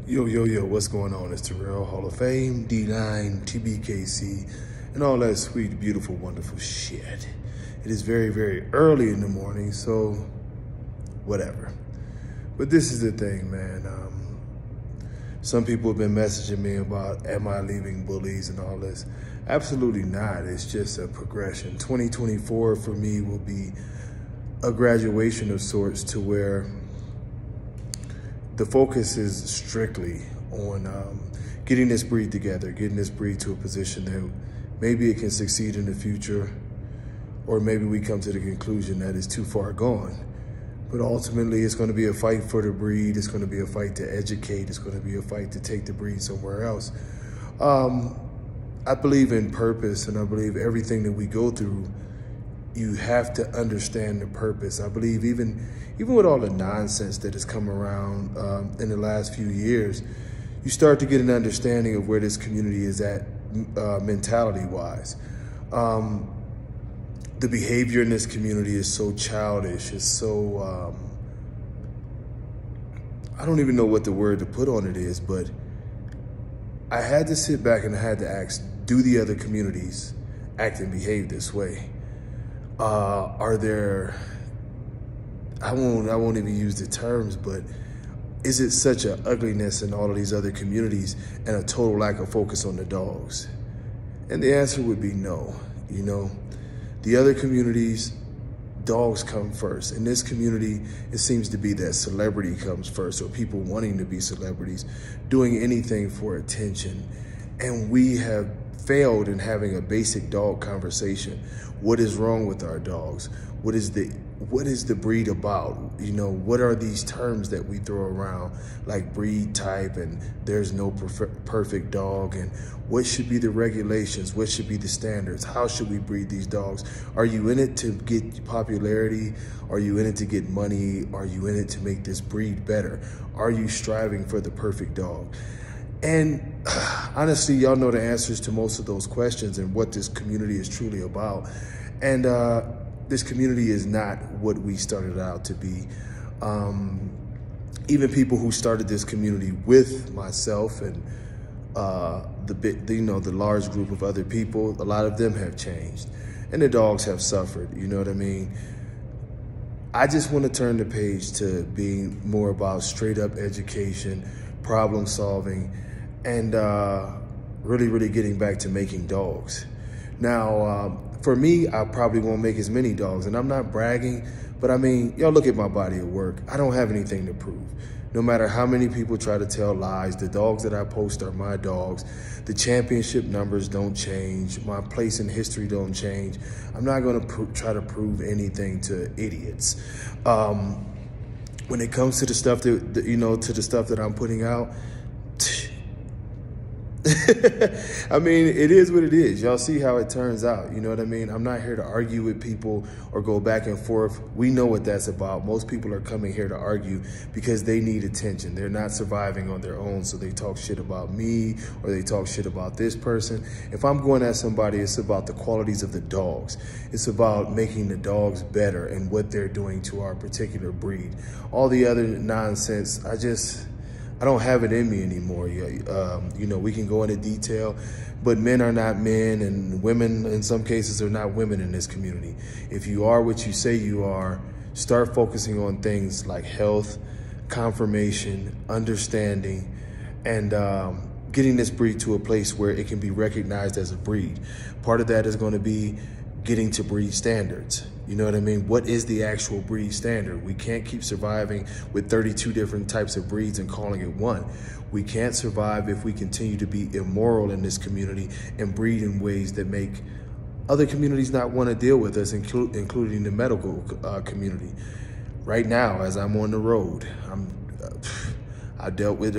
Yo, what's going on? It's Terrell, Hall of Fame, D9, Tbkc, and all that sweet, beautiful, wonderful shit. It is very, very early in the morning, so whatever. But this is the thing, man. Some people have been messaging me about, am I leaving bullies and all this? Absolutely not. It's just a progression. 2024 for me will be a graduation of sorts to where the focus is strictly on getting this breed together, getting this breed to a position that maybe it can succeed in the future, or maybe we come to the conclusion that it's too far gone. But ultimately, it's going to be a fight for the breed. It's going to be a fight to educate. It's going to be a fight to take the breed somewhere else. I believe in purpose, and I believe everything that we go through, you have to understand the purpose. I believe even with all the nonsense that has come around in the last few years, you start to get an understanding of where this community is at mentality-wise. The behavior in this community is so childish. It's so, I don't even know what the word to put on it is, but I had to sit back and I had to ask, do the other communities act and behave this way? Are there, I won't even use the terms, but is it such an ugliness in all of these other communities and a total lack of focus on the dogs? And the answer would be no. You know, the other communities, dogs come first. In this community, it seems to be that celebrity comes first, or people wanting to be celebrities, doing anything for attention. And we have failed in having a basic dog conversation. What is wrong with our dogs? What is the breed about? You know, what are these terms that we throw around, like breed type and there's no perfect dog, and what should be the regulations? What should be the standards? How should we breed these dogs? Are you in it to get popularity? Are you in it to get money? Are you in it to make this breed better? Are you striving for the perfect dog? And honestly, y'all know the answers to most of those questions and what this community is truly about. And this community is not what we started out to be. Even people who started this community with myself and the large group of other people, a lot of them have changed, and the dogs have suffered. You know what I mean? I just want to turn the page to being more about straight up education, problem solving, and really getting back to making dogs. Now, for me, I probably won't make as many dogs, and I'm not bragging, but I mean, y'all look at my body of work. I don't have anything to prove. No matter how many people try to tell lies, the dogs that I post are my dogs. The championship numbers don't change. My place in history don't change. I'm not gonna try to prove anything to idiots. When it comes to the stuff that I'm putting out, I mean, it is what it is. Y'all see how it turns out. You know what I mean? I'm not here to argue with people or go back and forth. We know what that's about. Most people are coming here to argue because they need attention. They're not surviving on their own, so they talk shit about me or they talk shit about this person. If I'm going at somebody, it's about the qualities of the dogs. It's about making the dogs better and what they're doing to our particular breed. All the other nonsense, I don't have it in me anymore. You know, we can go into detail, but men are not men, and women in some cases are not women in this community. If you are what you say you are, start focusing on things like health, confirmation, understanding, and getting this breed to a place where it can be recognized as a breed. Part of that is going to be getting to breed standards. You know what I mean? What is the actual breed standard? We can't keep surviving with 32 different types of breeds and calling it one. We can't survive if we continue to be immoral in this community and breed in ways that make other communities not want to deal with us, including the medical community. Right now, as I'm on the road, I dealt with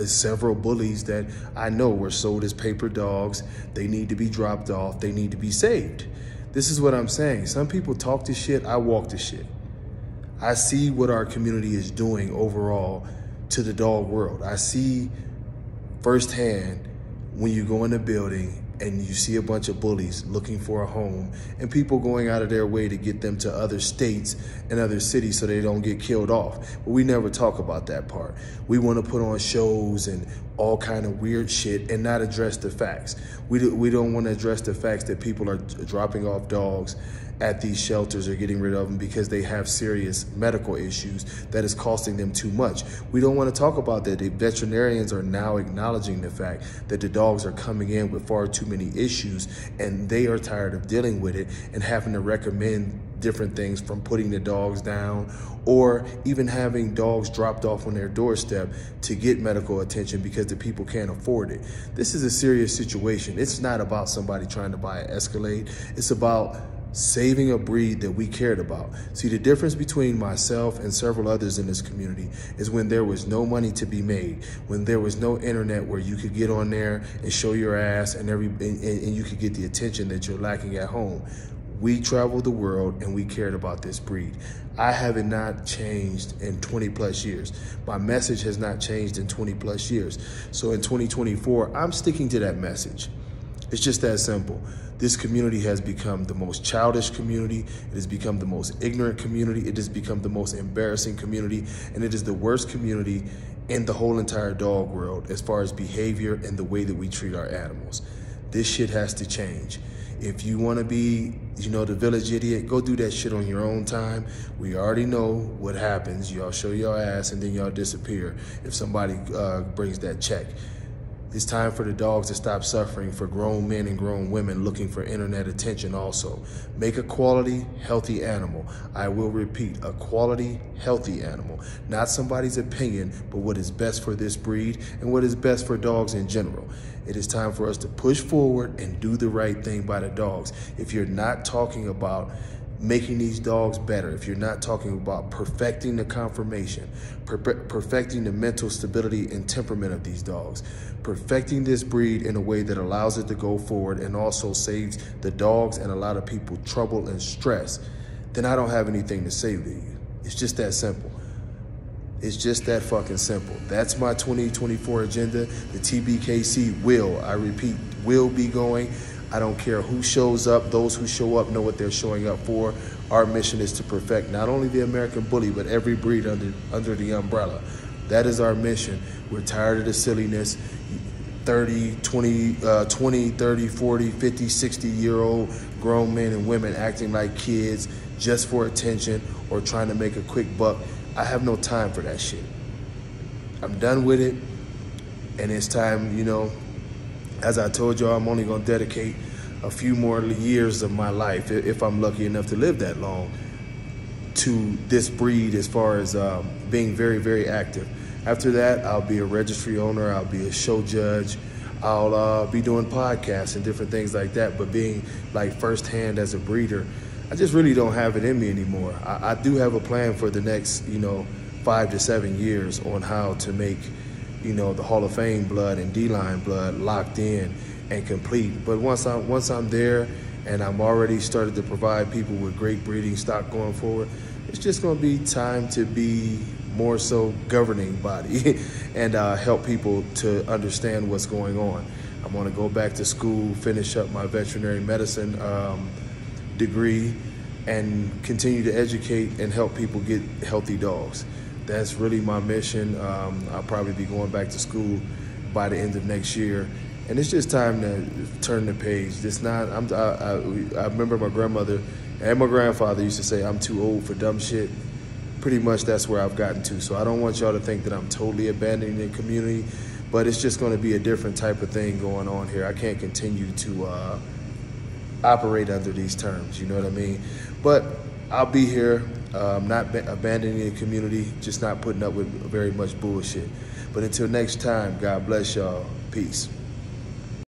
several bullies that I know were sold as paper dogs. They need to be dropped off. They need to be saved. This is what I'm saying. Some people talk the shit, I walk the shit. I see what our community is doing overall to the dog world. I see firsthand when you go in a building and you see a bunch of bullies looking for a home and people going out of their way to get them to other states and other cities so they don't get killed off. But we never talk about that part. We want to put on shows and all kind of weird shit and not address the facts. We don't want to address the facts that people are dropping off dogs at these shelters or getting rid of them because they have serious medical issues that is costing them too much. We don't want to talk about that. The veterinarians are now acknowledging the fact that the dogs are coming in with far too many issues and they are tired of dealing with it and having to recommend different things, from putting the dogs down or even having dogs dropped off on their doorstep to get medical attention because the people can't afford it. This is a serious situation. It's not about somebody trying to buy an Escalade. It's about saving a breed that we cared about. See, the difference between myself and several others in this community is when there was no money to be made, when there was no internet where you could get on there and show your ass and you could get the attention that you're lacking at home. We traveled the world and we cared about this breed. I have not changed in 20 plus years. My message has not changed in 20 plus years. So in 2024, I'm sticking to that message. It's just that simple. This community has become the most childish community. It has become the most ignorant community. It has become the most embarrassing community. And it is the worst community in the whole entire dog world as far as behavior and the way that we treat our animals. This shit has to change. If you want to be, the village idiot, go do that shit on your own time. We already know what happens. Y'all show your ass and then y'all disappear if somebody brings that check. It's time for the dogs to stop suffering for grown men and grown women looking for internet attention also. Make a quality, healthy animal. I will repeat, a quality, healthy animal. Not somebody's opinion, but what is best for this breed and what is best for dogs in general. It is time for us to push forward and do the right thing by the dogs. If you're not talking about making these dogs better, if you're not talking about perfecting the conformation, perfecting the mental stability and temperament of these dogs, perfecting this breed in a way that allows it to go forward and also saves the dogs and a lot of people trouble and stress, then I don't have anything to say to you. It's just that simple. It's just that fucking simple. That's my 2024 agenda. The Tbkc will, I repeat, will be going. I don't care who shows up. Those who show up know what they're showing up for. Our mission is to perfect not only the American bully, but every breed under the umbrella. That is our mission. We're tired of the silliness. 30, 30, 40, 50, 60-year-old grown men and women acting like kids just for attention or trying to make a quick buck. I have no time for that shit. I'm done with it. And it's time, as I told y'all, I'm only gonna dedicate a few more years of my life, if I'm lucky enough to live that long, to this breed as far as being very, very active. After that, I'll be a registry owner, I'll be a show judge, I'll be doing podcasts and different things like that, but being like firsthand as a breeder, I just really don't have it in me anymore. I do have a plan for the next, 5 to 7 years on how to make the Hall of Fame blood and D-line blood locked in and complete. But once I'm there and I'm already started to provide people with great breeding stock going forward, it's just going to be time to be more so governing body and help people to understand what's going on. I'm going to go back to school, finish up my veterinary medicine degree, and continue to educate and help people get healthy dogs. That's really my mission. I'll probably be going back to school by the end of next year. And it's just time to turn the page. I remember my grandmother and my grandfather used to say, I'm too old for dumb shit. Pretty much that's where I've gotten to. So I don't want y'all to think that I'm totally abandoning the community, but it's just gonna be a different type of thing going on here. I can't continue to operate under these terms, you know what I mean? But I'll be here, not abandoning the community, just not putting up with very much bullshit. But until next time, God bless y'all. Peace.